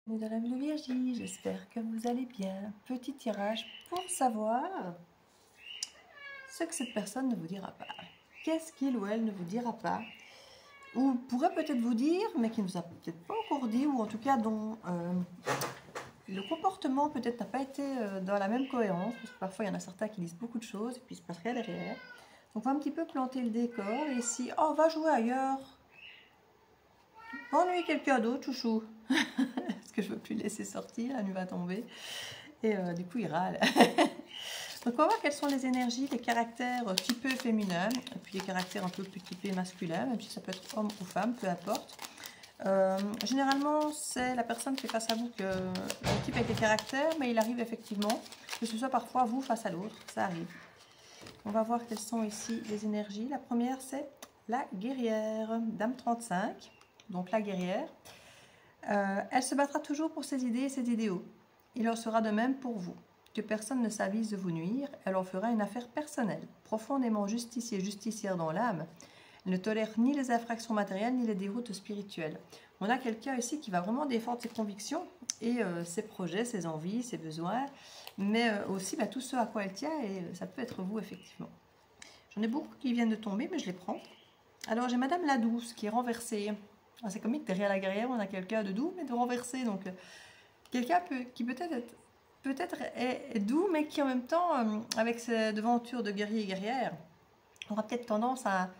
Mesdames de Viergie, j'espère que vous allez bien. Petit tirage pour savoir ce que cette personne ne vous dira pas. Qu'est-ce qu'il ou elle ne vous dira pas, ou pourrait peut-être vous dire, mais qui ne vous a peut-être pas encore dit, ou en tout cas dont le comportement peut-être n'a pas été dans la même cohérence, parce que parfois il y en a certains qui disent beaucoup de choses et puis il se passe rien derrière. Donc on va un petit peu planter le décor, et ici, oh, va jouer ailleurs, va ennuyer quelqu'un d'autre, chouchou. Parce que je ne veux plus le laisser sortir, la nuit va tomber. Et du coup, il râle. Donc, on va voir quelles sont les énergies, les caractères typés féminins, et puis les caractères un peu plus typés masculins, même si ça peut être homme ou femme, peu importe. Généralement, c'est la personne qui est face à vous que le type avec les caractères, mais il arrive effectivement que ce soit parfois vous face à l'autre, ça arrive. On va voir quelles sont ici les énergies. La première, c'est la guerrière, dame 35, donc la guerrière. Elle se battra toujours pour ses idées et ses idéaux. Il en sera de même pour vous. Que personne ne s'avise de vous nuire, elle en fera une affaire personnelle. Profondément justicier, justicière dans l'âme, elle ne tolère ni les infractions matérielles ni les déroutes spirituelles. On a quelqu'un ici qui va vraiment défendre ses convictions et ses projets, ses envies, ses besoins, mais aussi tout ce à quoi elle tient, et ça peut être vous effectivement. J'en ai beaucoup qui viennent de tomber, mais je les prends. Alors j'ai Madame la Douce qui est renversée. C'est comique, derrière la guerrière, on a quelqu'un de doux, mais de renversé. Donc, quelqu'un qui peut-être est doux, mais qui en même temps, avec ses devantures de guerrier et guerrière, aura peut-être tendance à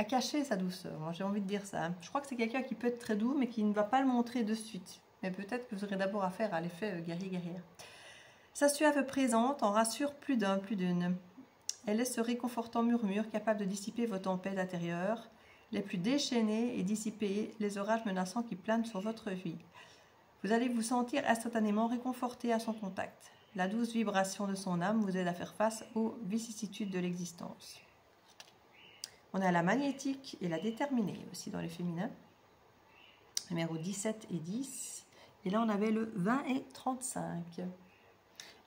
cacher sa douceur. Moi, j'ai envie de dire ça. Je crois que c'est quelqu'un qui peut être très doux, mais qui ne va pas le montrer de suite. Mais peut-être que vous aurez d'abord affaire à l'effet guerrier-guerrière. Sa suave présente en rassure plus d'un, plus d'une. Elle est ce réconfortant murmure capable de dissiper vos tempêtes intérieures, les plus déchaînées, et dissiper les orages menaçants qui planent sur votre vie. Vous allez vous sentir instantanément réconforté à son contact. La douce vibration de son âme vous aide à faire face aux vicissitudes de l'existence. On a la magnétique et la déterminée aussi dans les féminins. Numéro 17 et 10. Et là, on avait le 20 et 35.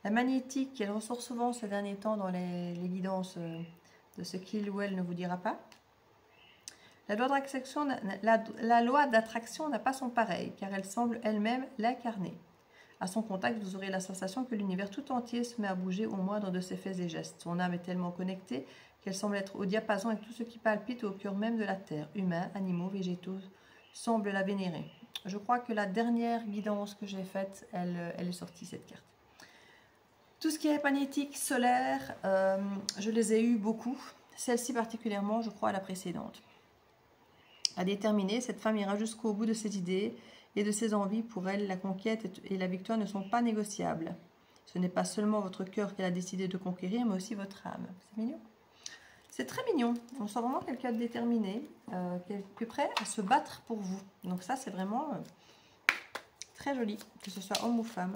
La magnétique, elle ressort souvent ces derniers temps dans les guidances de ce qu'il ou elle ne vous dira pas. La loi d'attraction n'a pas son pareil, car elle semble elle-même l'incarner. À son contact, vous aurez la sensation que l'univers tout entier se met à bouger au moindre de ses faits et gestes. Son âme est tellement connectée qu'elle semble être au diapason avec tout ce qui palpite au cœur même de la Terre. Humains, animaux, végétaux semblent la vénérer. Je crois que la dernière guidance que j'ai faite, elle est sortie, cette carte. Tout ce qui est magnétique, solaire, je les ai eu beaucoup. Celle-ci particulièrement, je crois à la précédente. À déterminer, cette femme ira jusqu'au bout de ses idées et de ses envies. Pour elle, la conquête et la victoire ne sont pas négociables. Ce n'est pas seulement votre cœur qu'elle a décidé de conquérir, mais aussi votre âme. C'est mignon. C'est très mignon. On sent vraiment quelqu'un de déterminé, qui est plus prêt à se battre pour vous. Donc ça, c'est vraiment très joli, que ce soit homme ou femme.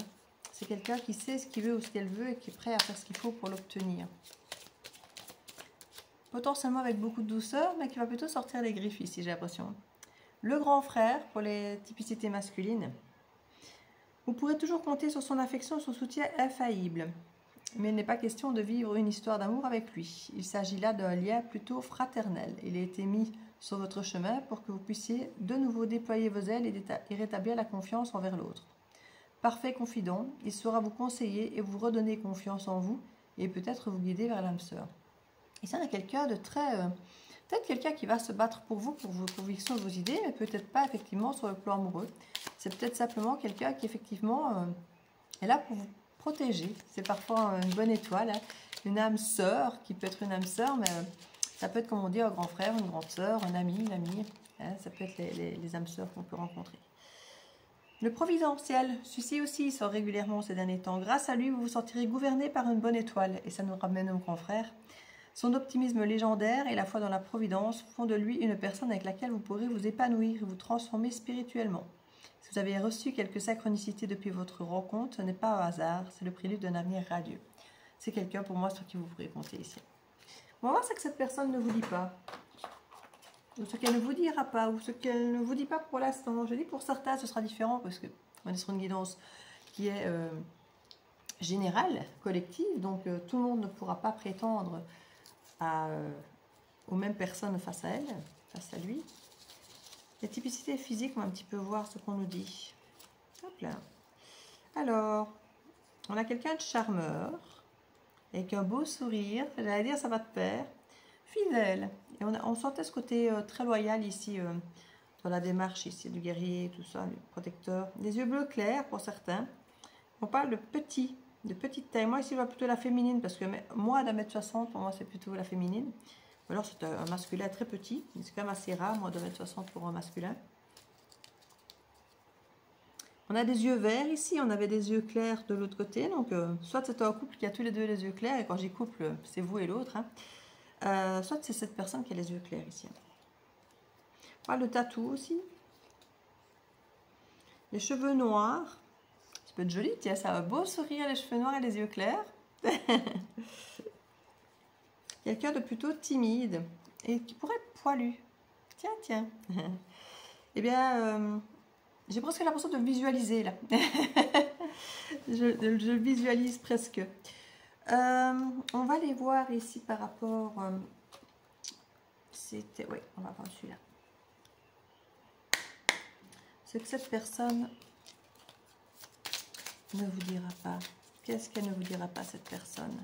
C'est quelqu'un qui sait ce qu'il veut ou ce qu'elle veut et qui est prêt à faire ce qu'il faut pour l'obtenir. Potentiellement avec beaucoup de douceur, mais qui va plutôt sortir les griffes ici, j'ai l'impression. Le grand frère, pour les typicités masculines. Vous pourrez toujours compter sur son affection et son soutien infaillible. Mais il n'est pas question de vivre une histoire d'amour avec lui. Il s'agit là d'un lien plutôt fraternel. Il a été mis sur votre chemin pour que vous puissiez de nouveau déployer vos ailes et rétablir la confiance envers l'autre. Parfait confident, il saura vous conseiller et vous redonner confiance en vous et peut-être vous guider vers l'âme sœur. Ici, on a quelqu'un de très... peut-être quelqu'un qui va se battre pour vous, pour vos convictions, vos idées, mais peut-être pas effectivement sur le plan amoureux. C'est peut-être simplement quelqu'un qui effectivement est là pour vous protéger. C'est parfois une bonne étoile, hein. Une âme sœur, qui peut être une âme sœur, mais ça peut être, comme on dit, un grand frère, une grande sœur, un ami, une amie. Hein, ça peut être les âmes sœurs qu'on peut rencontrer. Le providentiel, celui-ci aussi sort régulièrement ces derniers temps. Grâce à lui, vous vous sentirez gouverné par une bonne étoile, et ça nous ramène au grand frère. Son optimisme légendaire et la foi dans la providence font de lui une personne avec laquelle vous pourrez vous épanouir et vous transformer spirituellement. Si vous avez reçu quelques synchronicités depuis votre rencontre, ce n'est pas un hasard, c'est le prélude d'un avenir radieux. C'est quelqu'un pour moi sur qui vous pourrez compter ici. On va voir ce que cette personne ne vous dit pas, ou ce qu'elle ne vous dira pas, ou ce qu'elle ne vous dit pas pour l'instant. Je dis pour certains ce sera différent parce que on est sur une guidance qui est générale, collective, donc tout le monde ne pourra pas prétendre aux mêmes personnes face à elle, face à lui. Les typicités physiques, on va un petit peu voir ce qu'on nous dit. Hop là. Alors, on a quelqu'un de charmeur, avec un beau sourire, j'allais dire ça va de pair, fidèle. Et on sentait ce côté très loyal ici, dans la démarche ici, du guerrier, tout ça, du protecteur. Des yeux bleus clairs pour certains. On parle de petite taille. Moi ici, je vois plutôt la féminine, parce que moi, d'1m60, pour moi, c'est plutôt la féminine. Ou alors c'est un masculin très petit, mais c'est quand même assez rare, moi, d'1m60 pour un masculin. On a des yeux verts ici, on avait des yeux clairs de l'autre côté, donc soit c'est un couple qui a tous les deux les yeux clairs, et quand j'y couple, c'est vous et l'autre, hein. Soit c'est cette personne qui a les yeux clairs ici. On parle de tatou aussi. Les cheveux noirs, ça peut être joli, tiens, ça a un beau sourire, les cheveux noirs et les yeux clairs. Quelqu'un de plutôt timide, et qui pourrait être poilu. Tiens, tiens. Eh bien... j'ai presque l'impression de le visualiser là. je visualise presque. On va les voir ici par rapport. C'était. Oui, on va voir celui-là. Ce que cette personne ne vous dira pas. Qu'est-ce qu'elle ne vous dira pas, cette personne?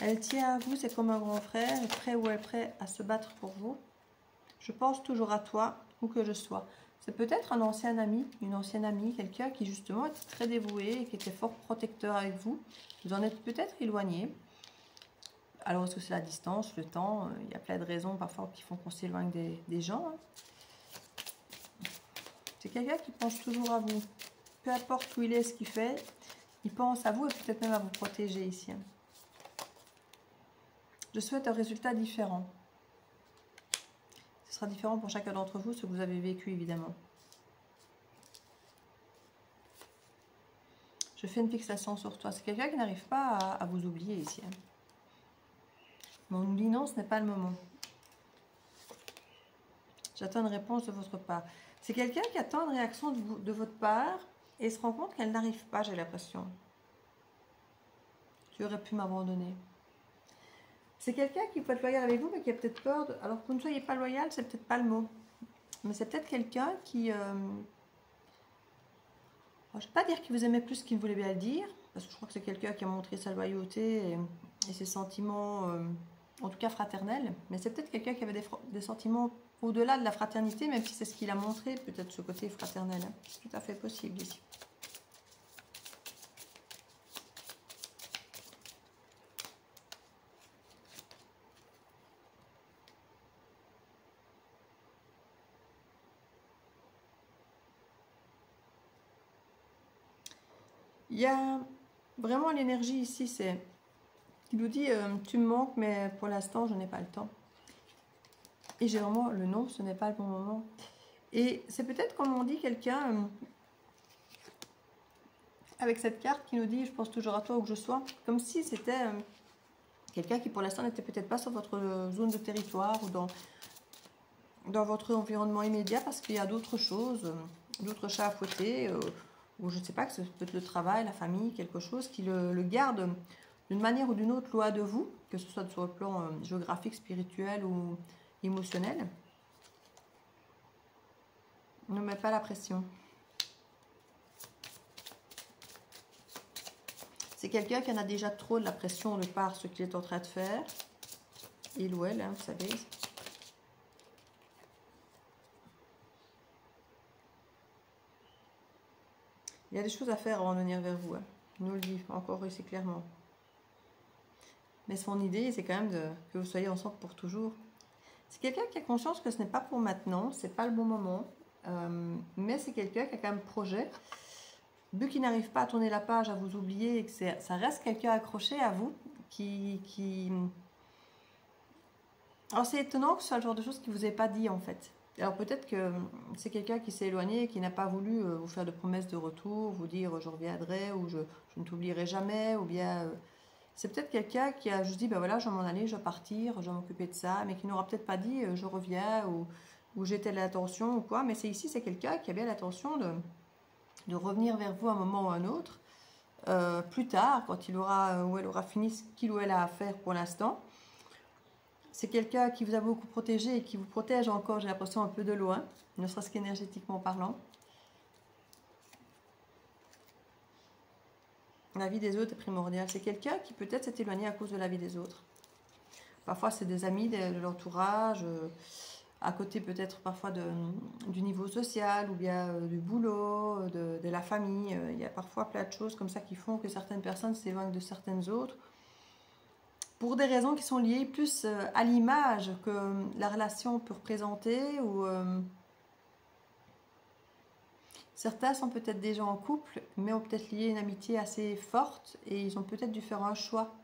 Elle tient à vous, c'est comme un grand frère, prêt ou elle est prêt à se battre pour vous. Je pense toujours à toi, où que je sois. C'est peut-être un ancien ami, une ancienne amie, quelqu'un qui justement était très dévoué et qui était fort protecteur avec vous. Vous en êtes peut-être éloigné. Alors, est-ce que c'est la distance, le temps? Il y a plein de raisons parfois qui font qu'on s'éloigne des gens. C'est quelqu'un qui pense toujours à vous. Peu importe où il est, ce qu'il fait, il pense à vous et peut-être même à vous protéger ici. Je souhaite un résultat différent. Ce sera différent pour chacun d'entre vous, ce que vous avez vécu évidemment. Je fais une fixation sur toi. C'est quelqu'un qui n'arrive pas à vous oublier ici. Mais on nous dit non, ce n'est pas le moment. J'attends une réponse de votre part. C'est quelqu'un qui attend une réaction de votre part et se rend compte qu'elle n'arrive pas, j'ai l'impression. Tu aurais pu m'abandonner. C'est quelqu'un qui peut être loyal avec vous, mais qui a peut-être peur. Alors que vous ne soyez pas loyal, c'est peut-être pas le mot. Mais c'est peut-être quelqu'un qui... je ne vais pas dire qu'il vous aimait plus qu'il voulait bien le dire, parce que je crois que c'est quelqu'un qui a montré sa loyauté et ses sentiments, en tout cas fraternels. Mais c'est peut-être quelqu'un qui avait des sentiments au-delà de la fraternité, même si c'est ce qu'il a montré, peut-être ce côté fraternel. C'est tout à fait possible ici. Il y a vraiment l'énergie ici, c'est qui nous dit tu me manques, mais pour l'instant je n'ai pas le temps. Et j'ai vraiment le non, ce n'est pas le bon moment. Et c'est peut-être comme on dit quelqu'un avec cette carte qui nous dit je pense toujours à toi où que je sois, comme si c'était quelqu'un qui pour l'instant n'était peut-être pas sur votre zone de territoire ou dans votre environnement immédiat parce qu'il y a d'autres choses, d'autres chats à fouetter. Ou je ne sais pas, que ce peut être le travail, la famille, quelque chose qui le garde d'une manière ou d'une autre loin de vous, que ce soit sur le plan géographique, spirituel ou émotionnel. Ne mets pas la pression. C'est quelqu'un qui en a déjà trop de la pression de par ce qu'il est en train de faire. Il ou elle, hein, vous savez. Il y a des choses à faire avant de venir vers vous. Hein. Il nous le dit encore ici clairement. Mais son idée, c'est quand même que vous soyez ensemble pour toujours. C'est quelqu'un qui a conscience que ce n'est pas pour maintenant, c'est pas le bon moment. Mais c'est quelqu'un qui a quand même projet. Vu qu'il n'arrive pas à tourner la page, à vous oublier, et que ça reste quelqu'un accroché à vous, Alors c'est étonnant que ce soit le genre de choses qu'il ne vous ait pas dit en fait. Alors peut-être que c'est quelqu'un qui s'est éloigné, qui n'a pas voulu vous faire de promesses de retour, vous dire je reviendrai ou je ne t'oublierai jamais, ou bien c'est peut-être quelqu'un qui a juste dit ben voilà je vais m'en aller, je vais partir, je vais m'occuper de ça, mais qui n'aura peut-être pas dit je reviens ou j'ai telle intention ou quoi, mais c'est ici c'est quelqu'un qui a bien l'intention de revenir vers vous à un moment ou à un autre, plus tard quand il aura ou elle aura fini ce qu'il ou elle a à faire pour l'instant. C'est quelqu'un qui vous a beaucoup protégé et qui vous protège encore, j'ai l'impression, un peu de loin, ne serait-ce qu'énergétiquement parlant. La vie des autres est primordiale. C'est quelqu'un qui peut-être s'est éloigné à cause de la vie des autres. Parfois, c'est des amis de l'entourage, à côté peut-être parfois du niveau social ou bien du boulot, de la famille. Il y a parfois plein de choses comme ça qui font que certaines personnes s'éloignent de certaines autres pour des raisons qui sont liées plus à l'image que la relation peut représenter ou certains sont peut-être déjà en couple mais ont peut-être lié une amitié assez forte et ils ont peut-être dû faire un choix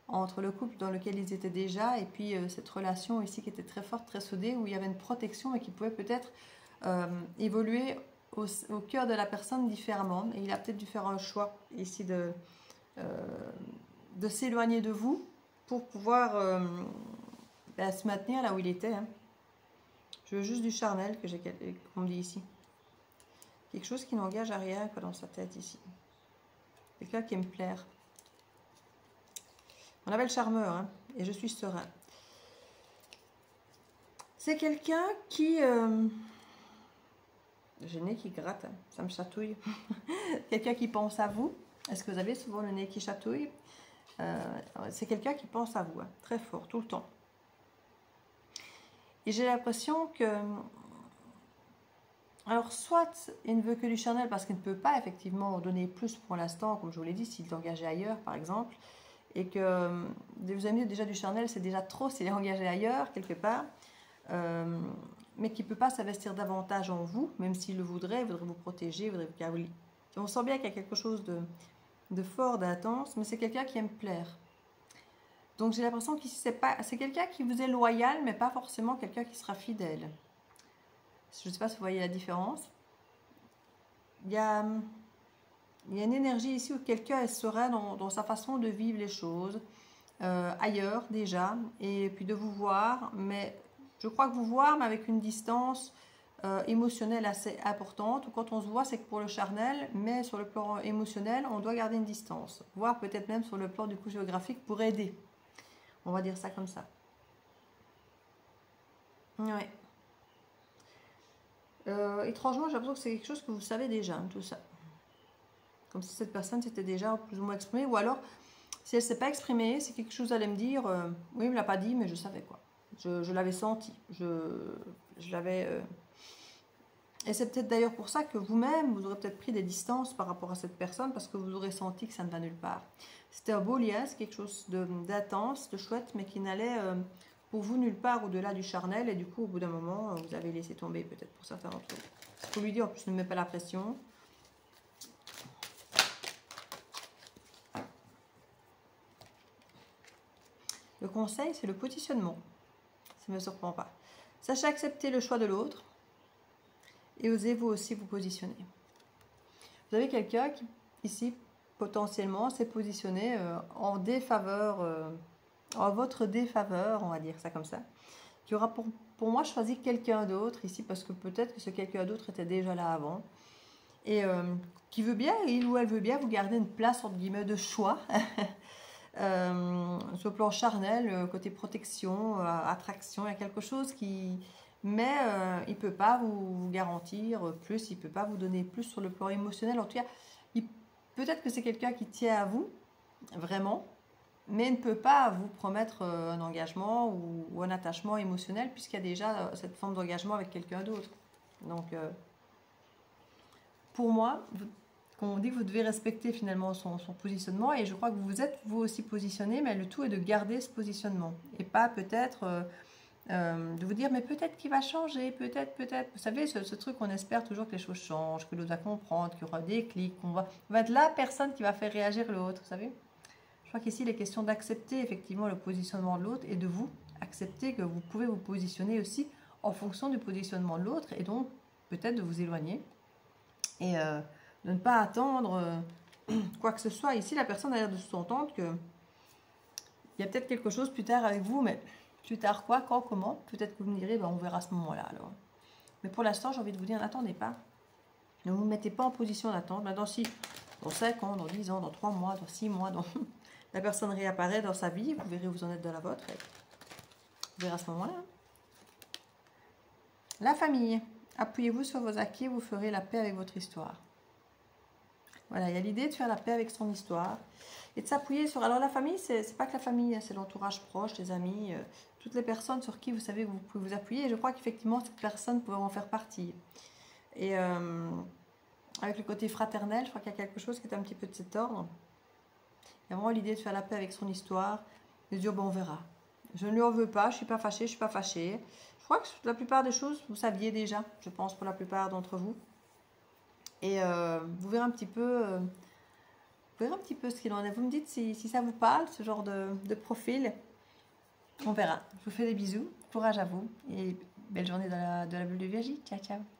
entre le couple dans lequel ils étaient déjà et puis cette relation ici qui était très forte, très soudée, où il y avait une protection et qui pouvait peut-être évoluer au cœur de la personne différemment. Et il a peut-être dû faire un choix ici de s'éloigner de vous pour pouvoir se maintenir là où il était. Hein. Je veux juste du charnel que j'ai, qu'on me dit ici. Quelque chose qui n'engage à rien quoi, dans sa tête ici. Quelqu'un qui aime plaire. On avait le charmeur, hein, et je suis serein. C'est quelqu'un qui... J'ai le nez qui gratte, hein, ça me chatouille. Quelqu'un qui pense à vous. Est-ce que vous avez souvent le nez qui chatouille? C'est quelqu'un qui pense à vous, hein, très fort, tout le temps. Et j'ai l'impression que... Alors, soit il ne veut que du charnel parce qu'il ne peut pas effectivement donner plus pour l'instant, comme je vous l'ai dit, s'il est engagé ailleurs, par exemple. Et que vous avez déjà du charnel, c'est déjà trop s'il est engagé ailleurs, quelque part, mais qui ne peut pas s'investir davantage en vous, même s'il le voudrait, il voudrait vous protéger, il voudrait vous... On sent bien qu'il y a quelque chose de fort, d'intense, mais c'est quelqu'un qui aime plaire. Donc j'ai l'impression qu'ici, c'est quelqu'un qui vous est loyal, mais pas forcément quelqu'un qui sera fidèle. Je ne sais pas si vous voyez la différence. Il y a une énergie ici où quelqu'un est serein dans sa façon de vivre les choses, ailleurs déjà, et puis de vous voir, mais je crois que vous voir, mais avec une distance émotionnelle assez importante. Quand on se voit, c'est que pour le charnel, mais sur le plan émotionnel, on doit garder une distance, voire peut-être même sur le plan du coup géographique pour aider. On va dire ça comme ça. Ouais. Étrangement, j'ai l'impression que c'est quelque chose que vous savez déjà, tout ça. Comme si cette personne s'était déjà plus ou moins exprimée. Ou alors, si elle ne s'est pas exprimée, c'est quelque chose à aller me dire. Oui, il ne me l'a pas dit, mais je savais quoi. Je l'avais senti. Je l'avais... Et c'est peut-être d'ailleurs pour ça que vous-même, vous aurez peut-être pris des distances par rapport à cette personne, parce que vous aurez senti que ça ne va nulle part. C'était un beau lien, c'est quelque chose d'intense, de chouette, mais qui n'allait pour vous nulle part au-delà du charnel. Et du coup, au bout d'un moment, vous avez laissé tomber peut-être pour certains d'entre vous. Il faut lui dire, en plus, ne me mets pas la pression. Le conseil, c'est le positionnement. Ça ne me surprend pas. Sachez accepter le choix de l'autre et osez vous aussi vous positionner. Vous avez quelqu'un qui, ici, potentiellement, s'est positionné en défaveur, en votre défaveur, on va dire ça comme ça, qui aura pour moi choisi quelqu'un d'autre ici, parce que peut-être que ce quelqu'un d'autre était déjà là avant, et qui veut bien, il ou elle veut bien vous garder une place, entre guillemets, de choix, sur le plan charnel, côté protection, attraction, il y a quelque chose qui... Mais il ne peut pas vous garantir plus, il ne peut pas vous donner plus sur le plan émotionnel. En tout cas, peut-être que c'est quelqu'un qui tient à vous, vraiment, mais ne peut pas vous promettre un engagement ou un attachement émotionnel, puisqu'il y a déjà cette forme d'engagement avec quelqu'un d'autre. Donc, pour moi, on dit que vous devez respecter finalement son positionnement, et je crois que vous êtes vous aussi positionné, mais le tout est de garder ce positionnement, et pas peut-être... de vous dire mais peut-être qu'il va changer, peut-être. Vous savez, ce truc, on espère toujours que les choses changent, que l'autre va comprendre, qu'il y aura des clics, qu'on va être la personne qui va faire réagir l'autre, vous savez. Je crois qu'ici, il est question d'accepter effectivement le positionnement de l'autre et de vous accepter que vous pouvez vous positionner aussi en fonction du positionnement de l'autre, et donc peut-être de vous éloigner et de ne pas attendre quoi que ce soit. Ici, la personne a l'air de s'entendre que il y a peut-être quelque chose plus tard avec vous, mais... Plus tard quoi, quand, comment? Peut-être que vous me direz, ben on verra à ce moment-là alors. Mais pour l'instant, j'ai envie de vous dire, n'attendez pas. Ne vous mettez pas en position d'attente. Maintenant, si dans 5 ans, dans 10 ans, dans 3 mois, dans 6 mois, la personne réapparaît dans sa vie, vous verrez où vous en êtes dans la vôtre. Et vous verrez à ce moment-là. La famille. Appuyez-vous sur vos acquis, vous ferez la paix avec votre histoire. Voilà, il y a l'idée de faire la paix avec son histoire et de s'appuyer sur... Alors la famille, c'est pas que la famille, c'est l'entourage proche, les amis, toutes les personnes sur qui vous savez que vous pouvez vous appuyer. Et je crois qu'effectivement, cette personne peut en faire partie. Et avec le côté fraternel, je crois qu'il y a quelque chose qui est un petit peu de cet ordre. Il y a vraiment l'idée de faire la paix avec son histoire, de dire, bon, on verra. Je ne lui en veux pas, je suis pas fâchée, je suis pas fâchée. Je crois que la plupart des choses, vous saviez déjà, je pense, pour la plupart d'entre vous. Et vous verrez un petit peu... vous verrez un petit peu ce qu'il en est. Vous me dites si ça vous parle, ce genre de profil. On verra. Je vous fais des bisous. Courage à vous. Et belle journée de la bulle de Virgie. Ciao, ciao.